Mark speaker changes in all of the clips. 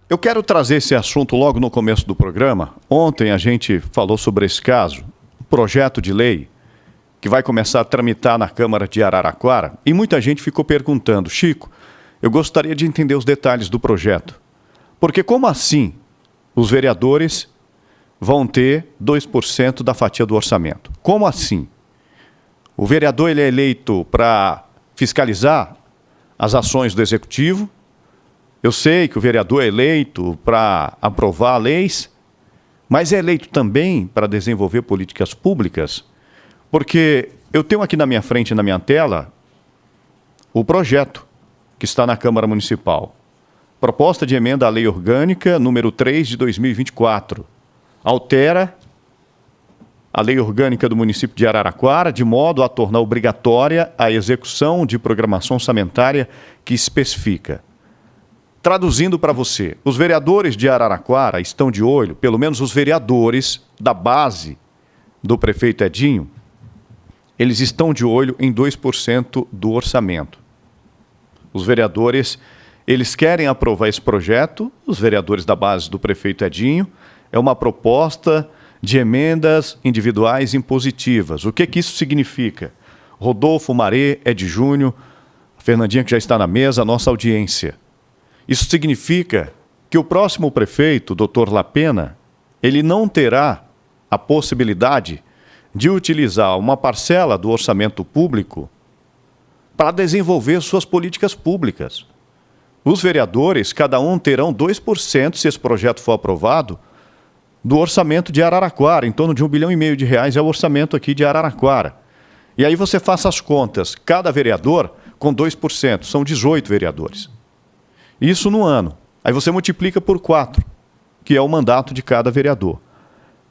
Speaker 1: Eu quero trazer esse assunto logo no começo do programa. Ontem a gente falou sobre esse caso, projeto de lei que vai começar a tramitar na Câmara de Araraquara, e muita gente ficou perguntando: Chico, eu gostaria de entender os detalhes do projeto. Porque como assim os vereadores vão ter 2% da fatia do orçamento? Como assim? O vereador ele é eleito para fiscalizar as ações do Executivo. Eu sei que o vereador é eleito para aprovar leis, mas é eleito também para desenvolver políticas públicas, porque eu tenho aqui na minha frente, na minha tela, o projeto que está na Câmara Municipal. Proposta de emenda à Lei Orgânica número 3 de 2024. Altera a Lei Orgânica do município de Araraquara de modo a tornar obrigatória a execução de programação orçamentária que especifica. Traduzindo para você, os vereadores de Araraquara estão de olho, pelo menos os vereadores da base do prefeito Edinho, eles estão de olho em 2% do orçamento. Os vereadores, eles querem aprovar esse projeto, os vereadores da base do prefeito Edinho, é uma proposta de emendas individuais impositivas. O que isso significa? Rodolfo, Maré, Ed Júnior, Fernandinha que já está na mesa, a nossa audiência. Isso significa que o próximo prefeito, Dr. Lapena, ele não terá a possibilidade de utilizar uma parcela do orçamento público para desenvolver suas políticas públicas. Os vereadores, cada um terão 2%, se esse projeto for aprovado, do orçamento de Araraquara. Em torno de R$1,5 bilhão é o orçamento aqui de Araraquara. E aí você faça as contas, cada vereador com 2%, são 18 vereadores. Isso no ano. Aí você multiplica por 4, que é o mandato de cada vereador.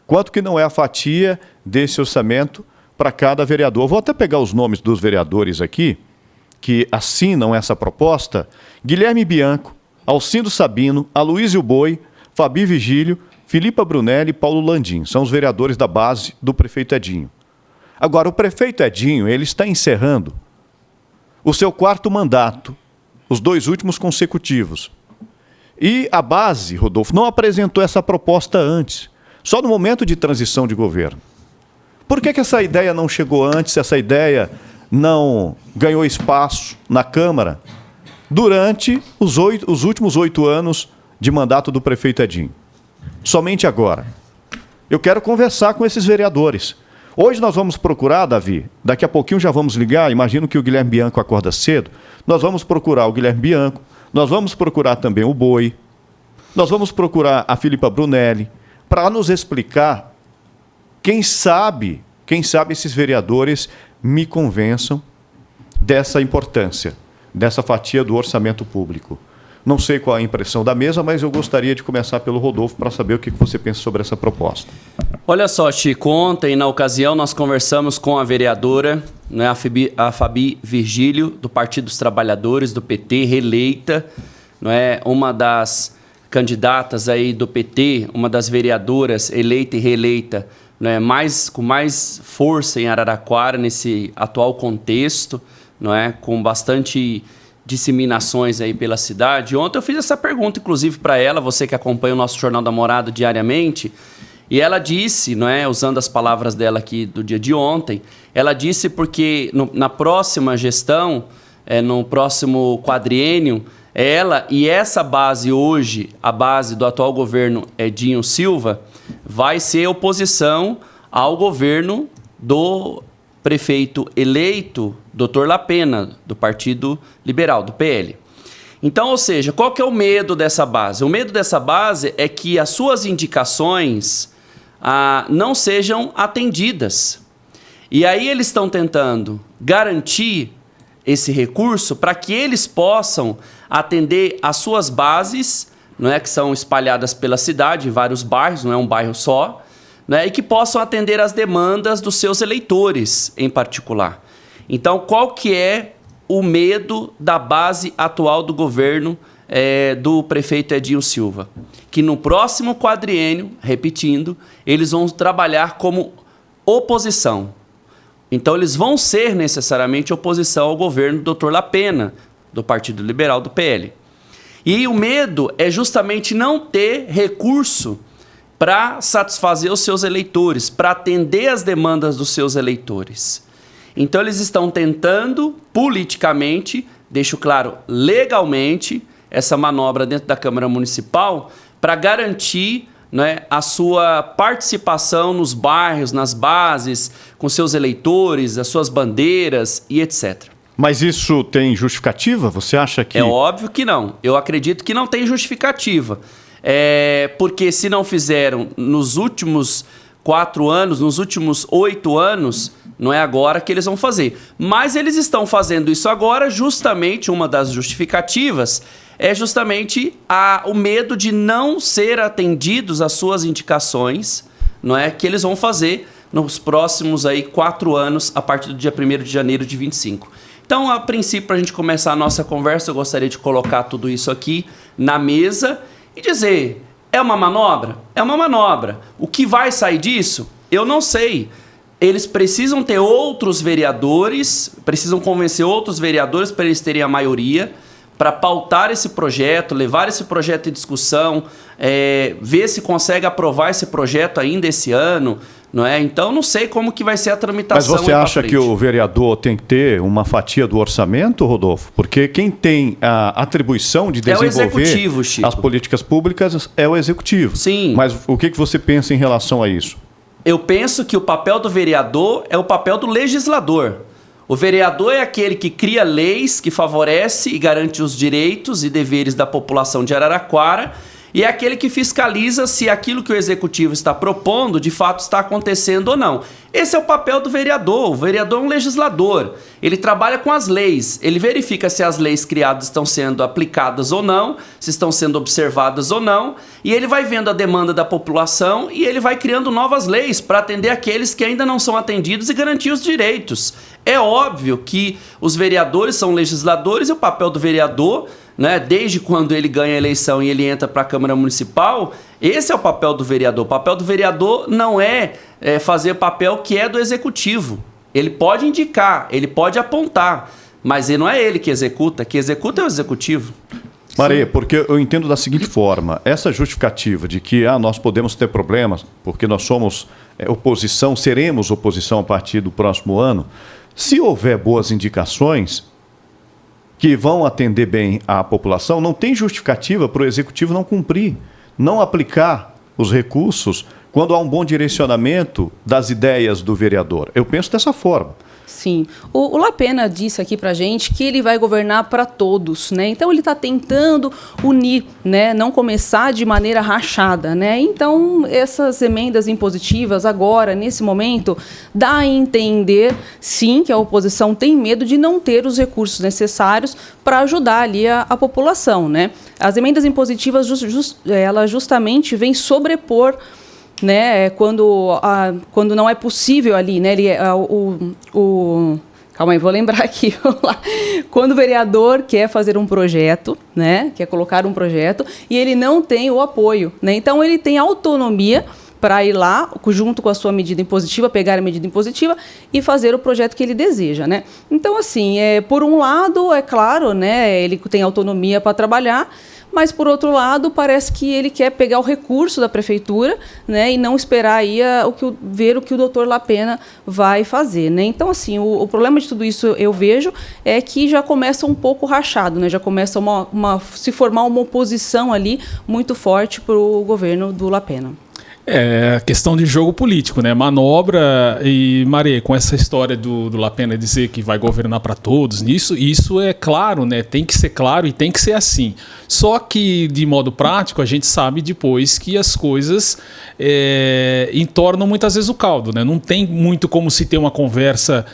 Speaker 1: Quanto que não é a fatia desse orçamento para cada vereador? Eu vou até pegar os nomes dos vereadores aqui, que assinam essa proposta: Guilherme Bianco, Alcindo Sabino, Aloysio Boi, Fabi Vigílio, Filipa Brunelli e Paulo Landim. São os vereadores da base do prefeito Edinho. Agora, o prefeito Edinho, ele está encerrando o seu 4º mandato, os 2 últimos consecutivos. E a base, Rodolfo, não apresentou essa proposta antes, só no momento de transição de governo. Por que essa ideia não chegou antes, essa ideia não ganhou espaço na Câmara durante os últimos 8 anos de mandato do prefeito Edinho? Somente agora. Eu quero conversar com esses vereadores. Hoje nós vamos procurar, Davi, daqui a pouquinho já vamos ligar, imagino que o Guilherme Bianco acorda cedo, nós vamos procurar o Guilherme Bianco, nós vamos procurar também o Boi, nós vamos procurar a Filipa Brunelli, para nos explicar, quem sabe esses vereadores me convençam dessa importância, dessa fatia do orçamento público. Não sei qual a impressão da mesa, mas eu gostaria de começar pelo Rodolfo para saber o que você pensa sobre essa proposta.
Speaker 2: Olha só, Chico, ontem, na ocasião, nós conversamos com a vereadora, né, a Fabi Vigílio, do Partido dos Trabalhadores, do PT, reeleita, não é, uma das candidatas aí do PT, uma das vereadoras eleita e reeleita, né, com mais força em Araraquara nesse atual contexto, não é, com bastante disseminações aí pela cidade. Ontem eu fiz essa pergunta, inclusive, para ela, você que acompanha o nosso Jornal da Morada diariamente, e ela disse, não é, usando as palavras dela aqui do dia de ontem, ela disse porque na próxima gestão, no próximo quadriênio, ela e essa base hoje, a base do atual governo Edinho Silva, vai ser oposição ao governo do prefeito eleito, Dr. Lapena, do Partido Liberal, do PL. Então, ou seja, qual que é o medo dessa base? O medo dessa base é que as suas indicações não sejam atendidas. E aí eles estão tentando garantir esse recurso para que eles possam atender as suas bases, não é, que são espalhadas pela cidade, em vários bairros, não é um bairro só, né, e que possam atender as demandas dos seus eleitores em particular. Então, qual que é o medo da base atual do governo do prefeito Edinho Silva? Que no próximo quadriênio, repetindo, eles vão trabalhar como oposição. Então, eles vão ser necessariamente oposição ao governo do Dr. Lapena, do Partido Liberal, do PL. E o medo é justamente não ter recurso para satisfazer os seus eleitores, para atender as demandas dos seus eleitores. Então eles estão tentando politicamente, deixo claro, legalmente, essa manobra dentro da Câmara Municipal para garantir, né, a sua participação nos bairros, nas bases, com seus eleitores, as suas bandeiras e etc.
Speaker 1: Mas isso tem justificativa? Você acha que...
Speaker 2: É óbvio que não. Eu acredito que não tem justificativa. Porque se não fizeram nos últimos 4 anos, nos últimos 8 anos, não é agora que eles vão fazer. Mas eles estão fazendo isso agora, justamente uma das justificativas é justamente o medo de não ser atendidos às suas indicações, não é, que eles vão fazer nos próximos 4 anos, a partir do dia 1º de janeiro de 25. Então, a princípio, para a gente começar a nossa conversa, eu gostaria de colocar tudo isso aqui na mesa e dizer, é uma manobra? É uma manobra. O que vai sair disso? Eu não sei. Eles precisam ter outros vereadores, precisam convencer outros vereadores para eles terem a maioria, para pautar esse projeto, levar esse projeto em discussão, ver se consegue aprovar esse projeto ainda esse ano, não é? Então, não sei como que vai ser a tramitação.
Speaker 1: Mas você acha que o vereador tem que ter uma fatia do orçamento, Rodolfo? Porque quem tem a atribuição de desenvolver as políticas públicas é o executivo.
Speaker 2: Sim.
Speaker 1: Mas o que você pensa em relação a isso?
Speaker 2: Eu penso que o papel do vereador é o papel do legislador. O vereador é aquele que cria leis, que favorece e garante os direitos e deveres da população de Araraquara, e é aquele que fiscaliza se aquilo que o executivo está propondo de fato está acontecendo ou não. Esse é o papel do vereador. O vereador é um legislador. Ele trabalha com as leis. Ele verifica se as leis criadas estão sendo aplicadas ou não, se estão sendo observadas ou não, e ele vai vendo a demanda da população e ele vai criando novas leis para atender aqueles que ainda não são atendidos e garantir os direitos. É óbvio que os vereadores são legisladores e o papel do vereador, né, desde quando ele ganha a eleição e ele entra para a Câmara Municipal, esse é o papel do vereador. O papel do vereador não é fazer papel que é do executivo. Ele pode indicar, ele pode apontar, mas não é ele que executa é o executivo.
Speaker 1: Maria, porque eu entendo da seguinte forma, essa justificativa de que nós podemos ter problemas, porque nós somos oposição, seremos oposição a partir do próximo ano, se houver boas indicações que vão atender bem a população, não tem justificativa para o executivo não cumprir, não aplicar os recursos quando há um bom direcionamento das ideias do vereador. Eu penso dessa forma.
Speaker 3: Sim. O Lapena disse aqui pra gente que ele vai governar para todos, né? Então ele está tentando unir, né? Não começar de maneira rachada, né? Então essas emendas impositivas agora, nesse momento, dá a entender, sim, que a oposição tem medo de não ter os recursos necessários para ajudar ali a população, né? As emendas impositivas, elas justamente vêm sobrepor, né, quando não é possível ali, né, calma aí, vou lembrar aqui, quando o vereador quer fazer um projeto, né, quer colocar um projeto e ele não tem o apoio, né, então ele tem autonomia para ir lá, junto com a sua medida impositiva, pegar a medida impositiva e fazer o projeto que ele deseja, né. Então, assim, por um lado, é claro, né, ele tem autonomia para trabalhar, mas, por outro lado, parece que ele quer pegar o recurso da prefeitura, né, e não esperar aí ver o que o doutor Lapena vai fazer, né? Então, assim, o problema de tudo isso, eu vejo, é que já começa um pouco rachado, né? Já começa se formar uma oposição ali muito forte para o governo do Lapena.
Speaker 4: É questão de jogo político, né? Manobra e Maria, com essa história do Lapena dizer que vai governar para todos, isso é claro, né? Tem que ser claro e tem que ser assim. Só que, de modo prático, a gente sabe depois que as coisas entornam muitas vezes o caldo, né? Não tem muito como se ter uma conversa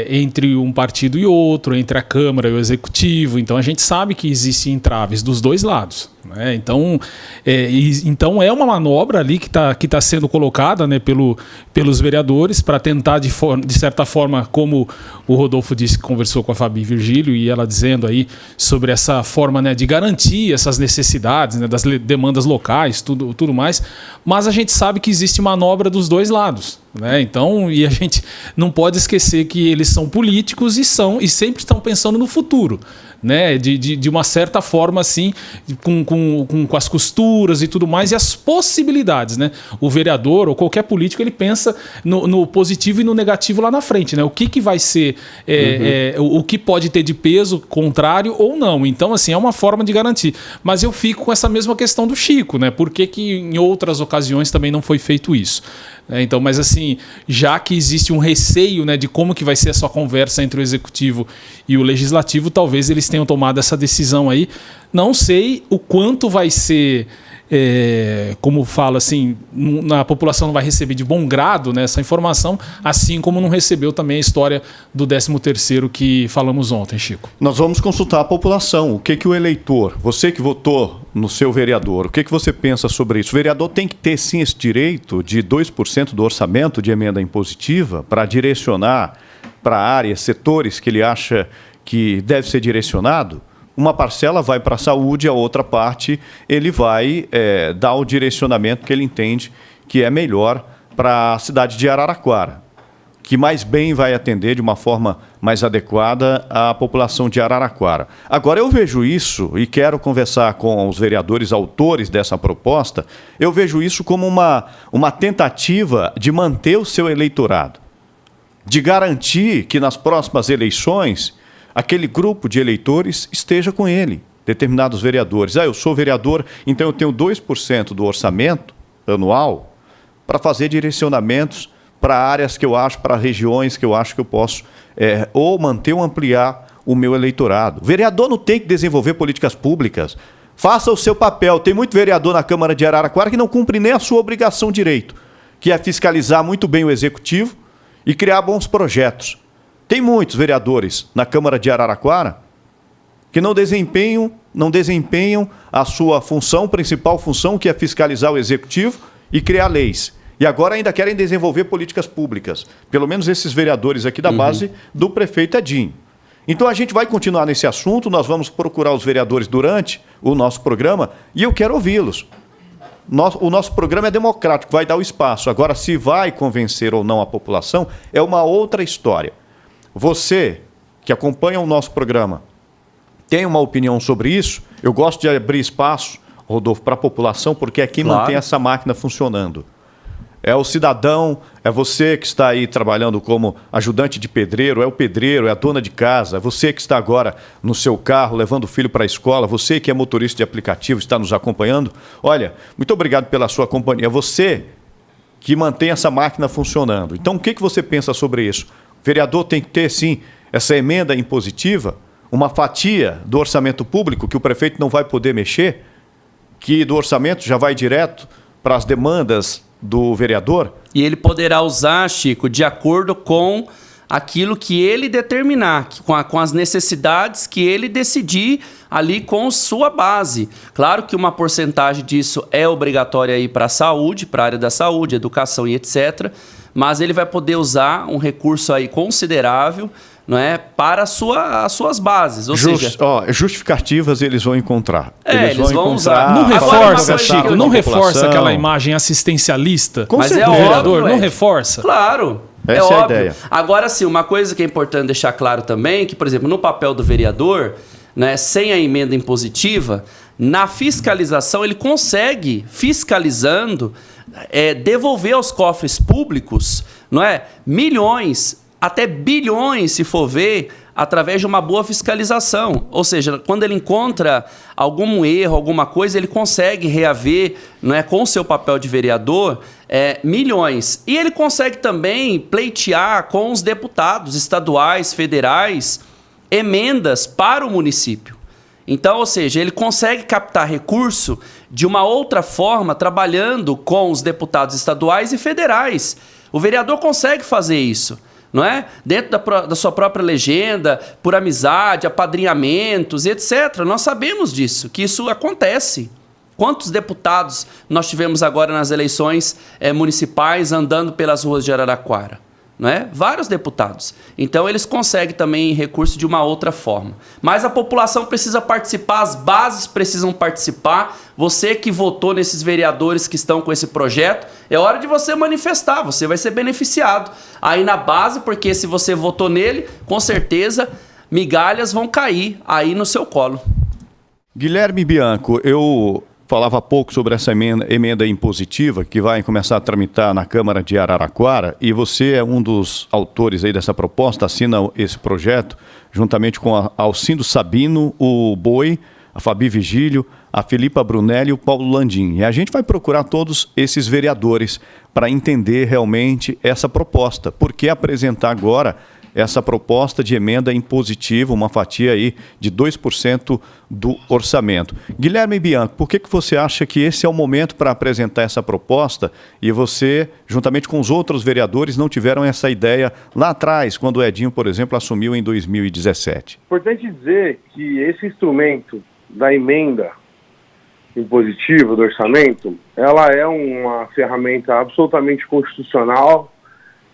Speaker 4: entre um partido e outro, entre a Câmara e o Executivo. Então, a gente sabe que existem entraves dos dois lados, né? Então é uma manobra ali que tá sendo colocada, né, pelos vereadores para tentar, de certa forma, como o Rodolfo disse que conversou com a Fabi Virgílio e ela dizendo aí sobre essa forma, né, de garantir essas necessidades, né, das demandas locais, tudo mais, mas a gente sabe que existe manobra dos dois lados, né? Então, e a gente não pode esquecer que eles são políticos e sempre estão pensando no futuro, né? De uma certa forma, assim, com as costuras e tudo mais, e as possibilidades, né? O vereador ou qualquer político, ele pensa no positivo e no negativo lá na frente, né? O que vai ser, o que pode ter de peso contrário ou não. Então, assim, é uma forma de garantir. Mas eu fico com essa mesma questão do Chico, né? Por que em outras ocasiões também não foi feito isso? Então, mas assim, já que existe um receio, né, de como que vai ser a sua conversa entre o executivo e o legislativo, talvez eles tenham tomado essa decisão aí. Não sei o quanto vai ser, como fala assim, a população não vai receber de bom grado, né, essa informação, assim como não recebeu também a história do 13º que falamos ontem, Chico.
Speaker 1: Nós vamos consultar a população. O que o eleitor, você que votou no seu vereador, o que você pensa sobre isso? O vereador tem que ter, sim, esse direito de 2% do orçamento de emenda impositiva para direcionar para áreas, setores que ele acha que deve ser direcionado? Uma parcela vai para a saúde, a outra parte ele vai dar o direcionamento que ele entende que é melhor para a cidade de Araraquara, que mais bem vai atender de uma forma mais adequada a população de Araraquara. Agora, eu vejo isso, e quero conversar com os vereadores autores dessa proposta, eu vejo isso como uma tentativa de manter o seu eleitorado, de garantir que nas próximas eleições aquele grupo de eleitores esteja com ele, determinados vereadores. Eu sou vereador, então eu tenho 2% do orçamento anual para fazer direcionamentos para áreas que eu acho, para regiões que eu acho que eu posso ou manter ou ampliar o meu eleitorado. O vereador não tem que desenvolver políticas públicas. Faça o seu papel. Tem muito vereador na Câmara de Araraquara que não cumpre nem a sua obrigação direito, que é fiscalizar muito bem o executivo e criar bons projetos. Tem muitos vereadores na Câmara de Araraquara que não desempenham a sua função, principal função, que é fiscalizar o executivo e criar leis. E agora ainda querem desenvolver políticas públicas. Pelo menos esses vereadores aqui da base do prefeito Edinho. Então a gente vai continuar nesse assunto, nós vamos procurar os vereadores durante o nosso programa e eu quero ouvi-los. O nosso programa é democrático, vai dar o espaço. Agora, se vai convencer ou não a população, é uma outra história. Você que acompanha o nosso programa tem uma opinião sobre isso? Eu gosto de abrir espaço, Rodolfo, para a população, porque é quem mantém essa máquina funcionando. É o cidadão, é você que está aí trabalhando como ajudante de pedreiro, é o pedreiro, é a dona de casa, é você que está agora no seu carro levando o filho para a escola, você que é motorista de aplicativo, está nos acompanhando. Olha, muito obrigado pela sua companhia. É você que mantém essa máquina funcionando. Então, o que você pensa sobre isso? O vereador tem que ter, sim, essa emenda impositiva, uma fatia do orçamento público que o prefeito não vai poder mexer, que do orçamento já vai direto para as demandas do vereador.
Speaker 2: E ele poderá usar, Chico, de acordo com aquilo que ele determinar, com as necessidades que ele decidir ali com sua base. Claro que uma porcentagem disso é obrigatória aí para a saúde, para a área da saúde, educação e etc., mas ele vai poder usar um recurso aí considerável, não é, para as suas bases. Ou seja,
Speaker 1: justificativas eles vão encontrar.
Speaker 2: Eles vão usar.
Speaker 4: Não reforça, Chico, não reforça aquela imagem assistencialista do vereador? Não reforça?
Speaker 2: Claro.
Speaker 1: Essa é a ideia.
Speaker 2: Agora, sim, uma coisa que é importante deixar claro também, que, por exemplo, no papel do vereador, né, sem a emenda impositiva, na fiscalização ele consegue, fiscalizando, devolver aos cofres públicos, não é, milhões, até bilhões, se for ver, através de uma boa fiscalização. Ou seja, quando ele encontra algum erro, alguma coisa, ele consegue reaver, não é, com o seu papel de vereador, milhões. E ele consegue também pleitear com os deputados estaduais, federais, emendas para o município. Então, ou seja, ele consegue captar recurso de uma outra forma, trabalhando com os deputados estaduais e federais. O vereador consegue fazer isso, não é? Dentro da sua própria legenda, por amizade, apadrinhamentos, etc. Nós sabemos disso, que isso acontece. Quantos deputados nós tivemos agora nas eleições municipais andando pelas ruas de Araraquara? Não é? Vários deputados. Então, eles conseguem também recurso de uma outra forma. Mas a população precisa participar, as bases precisam participar. Você que votou nesses vereadores que estão com esse projeto, é hora de você manifestar, você vai ser beneficiado aí na base, porque se você votou nele, com certeza migalhas vão cair aí no seu colo.
Speaker 1: Guilherme Bianco, eu falava há pouco sobre essa emenda impositiva que vai começar a tramitar na Câmara de Araraquara, e você é um dos autores aí dessa proposta, assina esse projeto, juntamente com a Alcindo Sabino, o Boi, a Fabi Vigílio, a Filipa Brunelli e o Paulo Landim. E a gente vai procurar todos esses vereadores para entender realmente essa proposta. Por que apresentar agora essa proposta de emenda impositiva, uma fatia aí de 2% do orçamento? Guilherme Bianco, por que você acha que esse é o momento para apresentar essa proposta e você, juntamente com os outros vereadores, não tiveram essa ideia lá atrás, quando o Edinho, por exemplo, assumiu em 2017?
Speaker 5: Importante dizer que esse instrumento da emenda impositiva do orçamento, ela é uma ferramenta absolutamente constitucional,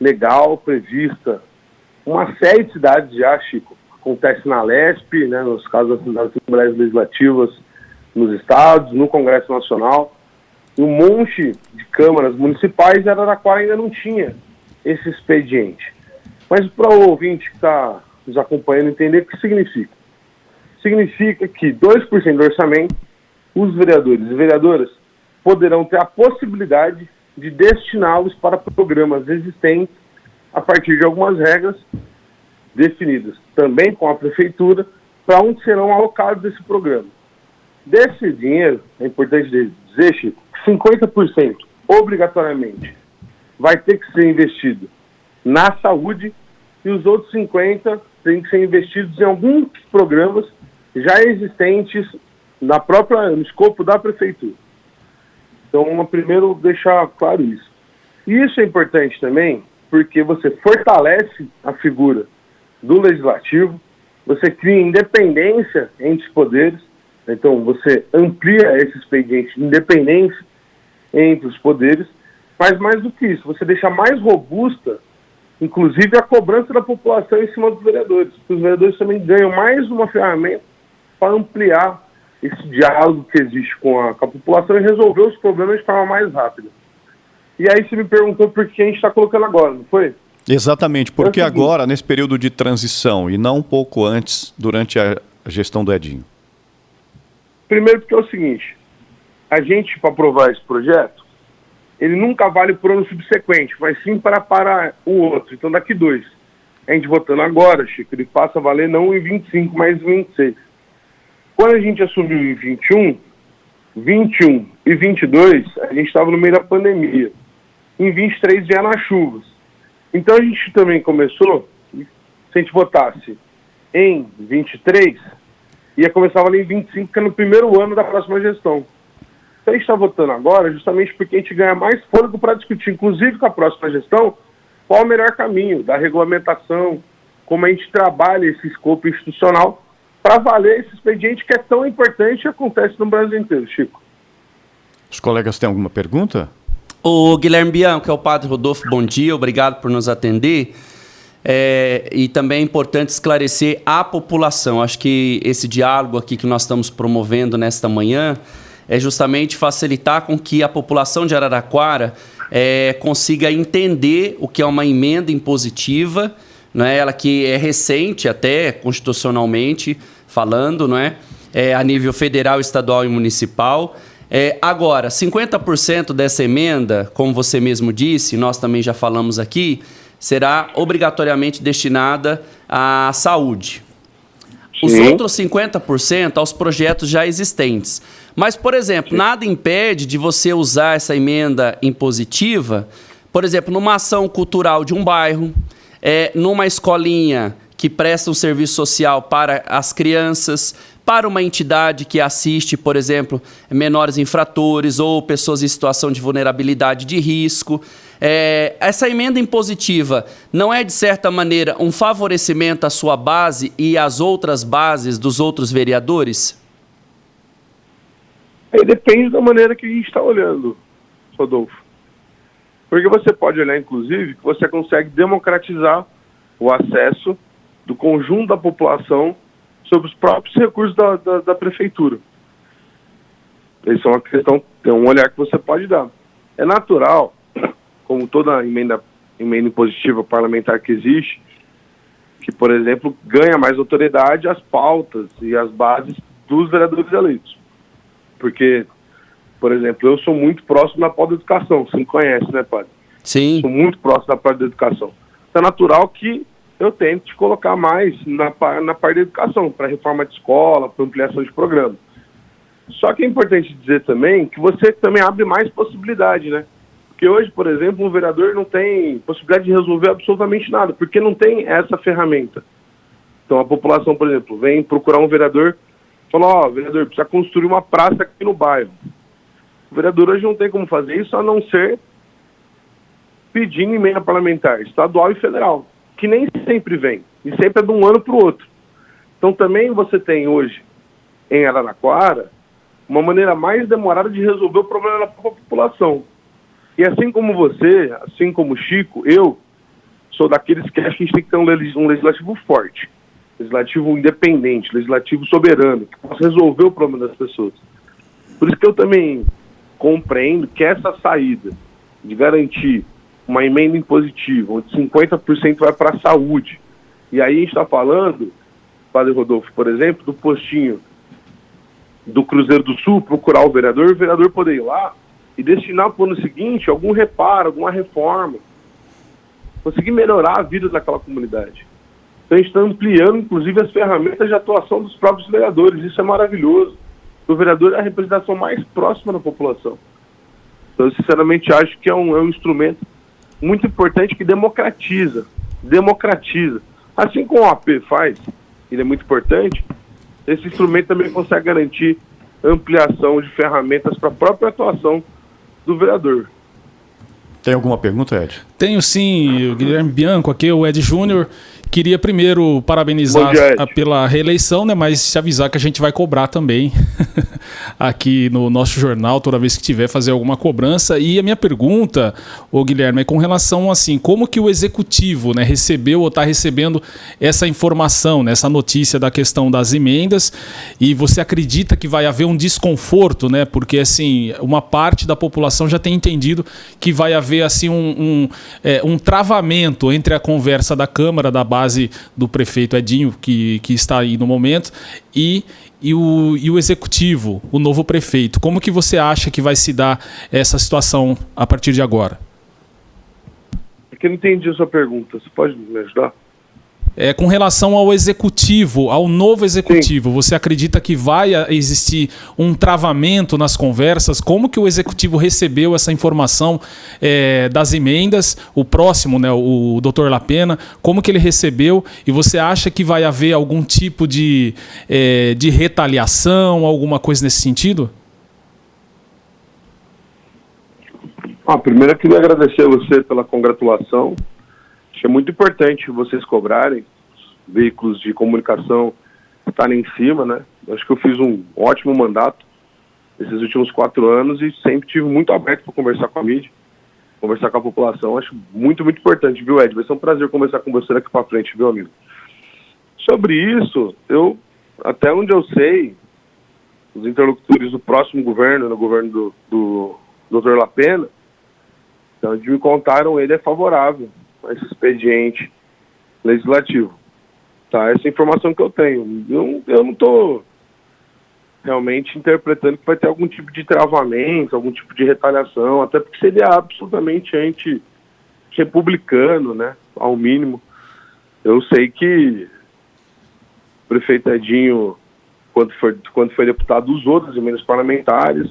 Speaker 5: legal, prevista. Uma série de cidades já, Chico, acontece na LESP, né, nos casos das Assembleias Legislativas nos estados, no Congresso Nacional, e um monte de câmaras municipais, e Araraquara ainda não tinha esse expediente. Mas para o ouvinte que está nos acompanhando entender, o que significa? Significa que 2% do orçamento, os vereadores e vereadoras poderão ter a possibilidade de destiná-los para programas existentes a partir de algumas regras definidas também com a prefeitura para onde serão alocados esse programa. Desse dinheiro, é importante dizer, Chico, 50% obrigatoriamente vai ter que ser investido na saúde e os outros 50% têm que ser investidos em alguns programas já existentes no escopo da prefeitura. Então, primeiro deixar claro isso. E isso é importante também porque você fortalece a figura do legislativo, você cria independência entre os poderes, então você amplia esse expediente de independência entre os poderes, mas mais do que isso, você deixa mais robusta, inclusive, a cobrança da população em cima dos vereadores. Os vereadores também ganham mais uma ferramenta para ampliar esse diálogo que existe com a população e resolver os problemas de forma mais rápida. E aí você me perguntou por que a gente está colocando agora, não foi?
Speaker 1: Exatamente, porque agora, nesse período de transição, e não um pouco antes, durante a gestão do Edinho?
Speaker 5: Primeiro porque é o seguinte, a gente, para aprovar esse projeto, ele nunca vale por ano subsequente, mas sim para o outro. Então, daqui 2. A gente votando agora, Chico, ele passa a valer não em 25, mas em 26. Quando a gente assumiu em 21 e 22, a gente estava no meio da pandemia. Em 23 já nas chuvas. Então a gente também começou, se a gente votasse em 23, ia começar a valer em 25, que é no primeiro ano da próxima gestão. Então a gente está votando agora justamente porque a gente ganha mais fôlego para discutir, inclusive com a próxima gestão, qual é o melhor caminho da regulamentação, como a gente trabalha esse escopo institucional para valer esse expediente que é tão importante e acontece no Brasil inteiro, Chico.
Speaker 1: Os colegas têm alguma pergunta?
Speaker 2: O Guilherme Bianco, que é o Padre Rodolfo, bom dia, obrigado por nos atender. E também é importante esclarecer a população. Acho que esse diálogo aqui que nós estamos promovendo nesta manhã é justamente facilitar com que a população de Araraquara consiga entender o que é uma emenda impositiva, né? Ela que é recente até constitucionalmente falando, não é? A nível federal, estadual e municipal. Agora, 50% dessa emenda, como você mesmo disse, nós também já falamos aqui, será obrigatoriamente destinada à saúde. Os outros 50% aos projetos já existentes. Mas, por exemplo, nada impede de você usar essa emenda impositiva, por exemplo, numa ação cultural de um bairro, numa escolinha que presta um serviço social para as crianças, para uma entidade que assiste, por exemplo, menores infratores ou pessoas em situação de vulnerabilidade de risco. Essa emenda impositiva não é, de certa maneira, um favorecimento à sua base e às outras bases dos outros vereadores?
Speaker 5: Depende da maneira que a gente está olhando, Rodolfo. Porque você pode olhar, inclusive, que você consegue democratizar o acesso do conjunto da população sobre os próprios recursos da prefeitura. Isso é uma questão, é um olhar que você pode dar. É natural, como toda emenda impositiva parlamentar que existe, que, por exemplo, ganha mais autoridade as pautas e as bases dos vereadores eleitos. Porque, por exemplo, eu sou muito próximo da pauta da educação, você me conhece, né, padre?
Speaker 2: Sim.
Speaker 5: Sou muito próximo da parte da educação. Então é natural que eu tente colocar mais na parte da educação, para reforma de escola, para ampliação de programa. Só que é importante dizer também que você também abre mais possibilidade, né? Porque hoje, por exemplo, um vereador não tem possibilidade de resolver absolutamente nada, porque não tem essa ferramenta. Então a população, por exemplo, vem procurar um vereador e fala, ó, vereador, precisa construir uma praça aqui no bairro. O vereador hoje não tem como fazer isso, a não ser pedindo emenda parlamentar, estadual e federal, que nem sempre vem, e sempre é de um ano para o outro. Então também você tem hoje, em Araraquara, uma maneira mais demorada de resolver o problema da população. E assim como você, assim como o Chico, eu sou daqueles que acham que a gente tem que ter um legislativo forte, legislativo independente, legislativo soberano, que possa resolver o problema das pessoas. Por isso que eu também compreendo que essa saída de garantir uma emenda impositiva, onde 50% vai para a saúde, e aí a gente está falando, Padre Rodolfo, por exemplo, do postinho do Cruzeiro do Sul, procurar o vereador poder ir lá e destinar para o ano seguinte algum reparo, alguma reforma, conseguir melhorar a vida daquela comunidade. Então a gente está ampliando, inclusive, as ferramentas de atuação dos próprios vereadores. Isso é maravilhoso. O vereador é a representação mais próxima da população. Então eu sinceramente acho que é um instrumento muito importante que democratiza. Assim como o AP faz, ele é muito importante, esse instrumento também consegue garantir ampliação de ferramentas para a própria atuação do vereador.
Speaker 1: Tem alguma pergunta, Ed?
Speaker 4: Tenho sim, o Guilherme Bianco aqui, o Ed Júnior. Queria primeiro parabenizar pela reeleição, né, mas te avisar que a gente vai cobrar também aqui no nosso jornal, toda vez que tiver, fazer alguma cobrança. E a minha pergunta, ô Guilherme, é com relação assim, como que o executivo, né, recebeu ou está recebendo essa informação, né, essa notícia da questão das emendas, e você acredita que vai haver um desconforto, né, porque assim, uma parte da população já tem entendido que vai haver assim um travamento entre a conversa da Câmara, da base do prefeito Edinho, que está aí no momento, e o executivo, o novo prefeito. Como que você acha que vai se dar essa situação a partir de agora?
Speaker 5: Porque eu não entendi a sua pergunta. Você pode me ajudar?
Speaker 4: Com relação ao executivo, ao novo executivo,
Speaker 5: sim,
Speaker 4: você acredita que vai existir um travamento nas conversas? Como que o executivo recebeu essa informação das emendas? O próximo, né, o Dr. Lapena, como que ele recebeu? E você acha que vai haver algum tipo de retaliação, alguma coisa nesse sentido?
Speaker 5: Primeiro eu queria agradecer a você pela congratulação. Acho que é muito importante vocês cobrarem, veículos de comunicação estarem em cima, né? Acho que eu fiz um ótimo mandato esses últimos 4 anos e sempre tive muito aberto para conversar com a mídia, conversar com a população. Acho muito, muito importante, viu, Ed? Vai ser um prazer conversar com você daqui para frente, viu, amigo? Sobre isso, até onde eu sei, os interlocutores do próximo governo, no governo do Dr. Lapena, então, onde me contaram, ele é favorável a esse expediente legislativo. Tá? Essa informação que eu tenho. Eu não estou realmente interpretando que vai ter algum tipo de travamento, algum tipo de retaliação, até porque seria absolutamente anti-republicano, né? Ao mínimo. Eu sei que o prefeito Edinho, quando foi deputado, usou das emendas parlamentares.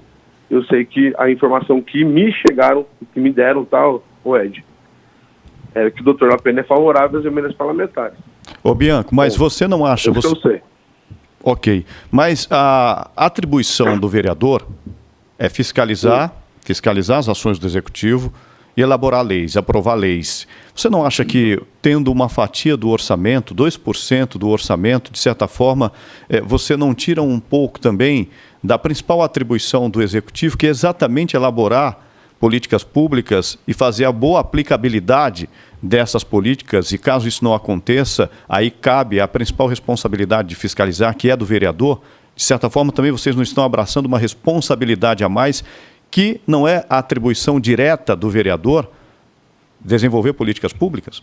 Speaker 5: Eu sei que a informação que me deram, tal, o Ed, é que o Dr. Lapena é favorável às emendas parlamentares.
Speaker 1: Ô Bianco, mas você não acha...
Speaker 5: Eu sei.
Speaker 1: Ok, mas a atribuição do vereador é fiscalizar as ações do executivo e elaborar leis, aprovar leis. Você não acha que, tendo uma fatia do orçamento, 2% do orçamento, de certa forma, você não tira um pouco também da principal atribuição do executivo, que é exatamente elaborar políticas públicas e fazer a boa aplicabilidade dessas políticas, e caso isso não aconteça, aí cabe a principal responsabilidade de fiscalizar, que é do vereador? De certa forma, também vocês não estão abraçando uma responsabilidade a mais, que não é a atribuição direta do vereador desenvolver políticas públicas?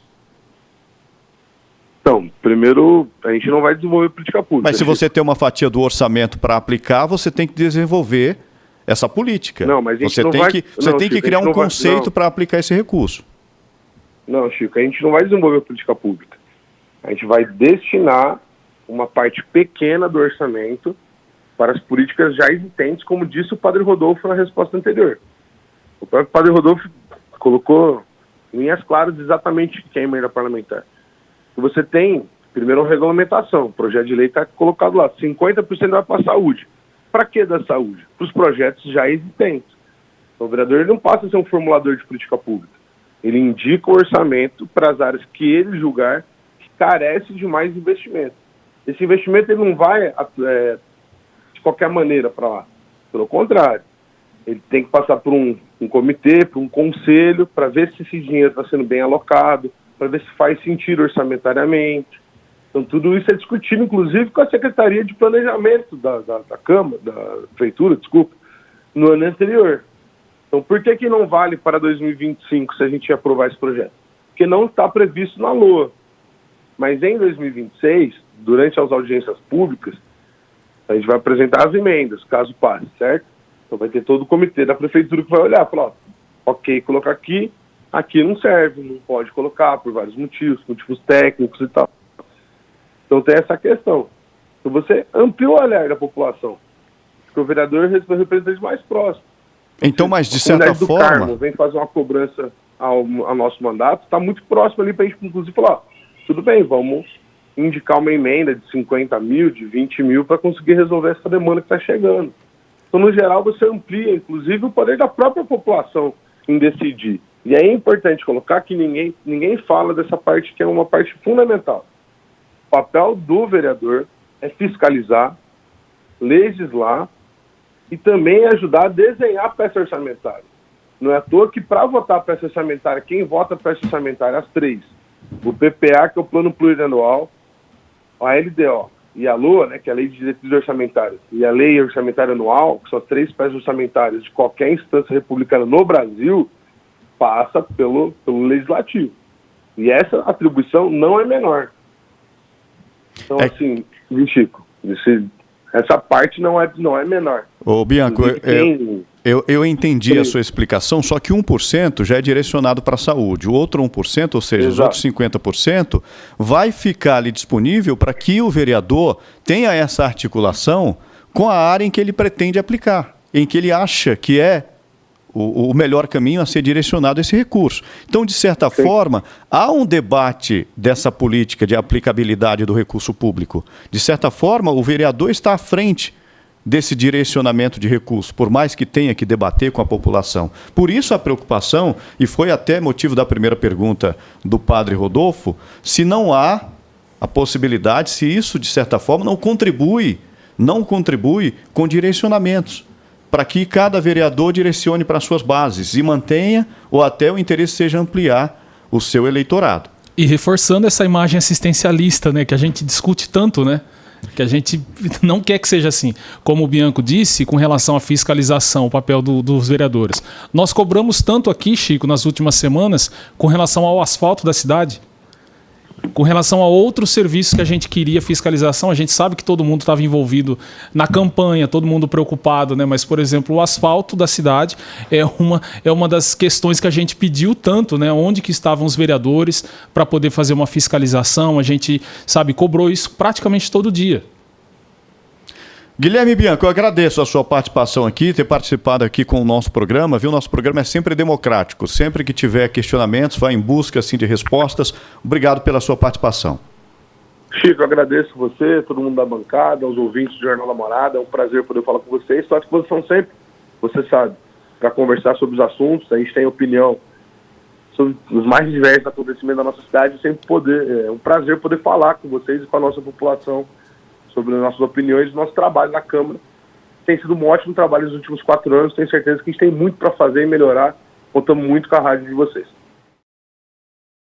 Speaker 5: Então, primeiro, a gente não vai desenvolver política pública.
Speaker 1: Mas se você tem uma fatia do orçamento para aplicar, você tem que desenvolver essa política.
Speaker 5: Não, mas a gente
Speaker 1: você
Speaker 5: não
Speaker 1: tem
Speaker 5: vai...
Speaker 1: que,
Speaker 5: não,
Speaker 1: você tem
Speaker 5: Chico,
Speaker 1: que criar
Speaker 5: a gente
Speaker 1: um
Speaker 5: não vai-
Speaker 1: conceito
Speaker 5: não.
Speaker 1: para aplicar esse recurso.
Speaker 5: Não, Chico, a gente não vai desenvolver política pública. A gente vai destinar uma parte pequena do orçamento para as políticas já existentes, como disse o Padre Rodolfo na resposta anterior. O próprio Padre Rodolfo colocou em linhas claras exatamente o que é a emenda parlamentar. Você tem, primeiro, uma regulamentação. O projeto de lei está colocado lá. 50% vai para a saúde. Para que da saúde? Para os projetos já existentes. Então, o vereador ele não passa a ser um formulador de política pública. Ele indica o orçamento para as áreas que ele julgar que carece de mais investimento. Esse investimento ele não vai de qualquer maneira para lá. Pelo contrário. Ele tem que passar por um comitê, por um conselho, para ver se esse dinheiro está sendo bem alocado, para ver se faz sentido orçamentariamente. Então, tudo isso é discutido, inclusive, com a Secretaria de Planejamento da Câmara, da Prefeitura, no ano anterior. Então, por que não vale para 2025 se a gente aprovar esse projeto? Porque não está previsto na LOA. Mas em 2026, durante as audiências públicas, a gente vai apresentar as emendas, caso passe, certo? Então vai ter todo o comitê da Prefeitura que vai olhar e falar, ok, colocar aqui não serve, não pode colocar por vários motivos técnicos e tal. Então tem essa questão. Então você amplia o olhar da população, porque o vereador é o representante mais próximo.
Speaker 1: Então, mas de certa
Speaker 5: do
Speaker 1: forma...
Speaker 5: Carmo vem fazer uma cobrança ao nosso mandato, está muito próximo ali para a gente, inclusive, falar, tudo bem, vamos indicar uma emenda de 50 mil, de 20 mil, para conseguir resolver essa demanda que está chegando. Então, no geral, você amplia, inclusive, o poder da própria população em decidir. E aí é importante colocar que ninguém fala dessa parte que é uma parte fundamental. O papel do vereador é fiscalizar, legislar e também ajudar a desenhar a peça orçamentária. Não é à toa que, para votar a peça orçamentária, quem vota a peça orçamentária? As três. O PPA, que é o Plano Plurianual, a LDO e a LOA, né, que é a Lei de Diretrizes Orçamentárias, e a Lei Orçamentária Anual, que são as três peças orçamentárias de qualquer instância republicana no Brasil, passa pelo Legislativo. E essa atribuição não é menor. Então, assim, Chico, essa parte não é menor.
Speaker 1: Ô, Bianco, eu entendi a sua explicação, só que 1% já é direcionado para a saúde. O outro 1%, ou seja, os outros 50%, vai ficar ali disponível para que o vereador tenha essa articulação com a área em que ele pretende aplicar, em que ele acha que é o melhor caminho a ser direcionado esse recurso. Então, de certa forma, há um debate dessa política de aplicabilidade do recurso público. De certa forma, o vereador está à frente desse direcionamento de recursos, por mais que tenha que debater com a população. Por isso a preocupação, e foi até motivo da primeira pergunta do padre Rodolfo, se não há a possibilidade, se isso, de certa forma, não contribui com direcionamentos, para que cada vereador direcione para suas bases e mantenha, ou até o interesse seja ampliar o seu eleitorado.
Speaker 4: E reforçando essa imagem assistencialista, né, que a gente discute tanto, né? Que a gente não quer que seja assim. Como o Bianco disse, com relação à fiscalização, o papel dos vereadores. Nós cobramos tanto aqui, Chico, nas últimas semanas, com relação ao asfalto da cidade, com relação a outros serviços que a gente queria fiscalização. A gente sabe que todo mundo estava envolvido na campanha, todo mundo preocupado, né? Mas, por exemplo, o asfalto da cidade é uma das questões que a gente pediu tanto, né? Onde que estavam os vereadores para poder fazer uma fiscalização. A gente, cobrou isso praticamente todo dia.
Speaker 1: Guilherme Bianco, eu agradeço a sua participação aqui, ter participado aqui com o nosso programa, viu? Nosso programa é sempre democrático. Sempre que tiver questionamentos, vai em busca assim, de respostas. Obrigado pela sua participação.
Speaker 5: Chico, eu agradeço você, todo mundo da bancada, aos ouvintes do Jornal da Morada. É um prazer poder falar com vocês. Estou à disposição sempre, você sabe, para conversar sobre os assuntos. A gente tem opinião sobre os mais diversos acontecimentos da nossa cidade. É um prazer poder falar com vocês e com a nossa população sobre as nossas opiniões e nosso trabalho na Câmara. Tem sido um ótimo trabalho nos últimos 4 anos. Tenho certeza que a gente tem muito para fazer e melhorar. Contamos muito com a rádio de vocês.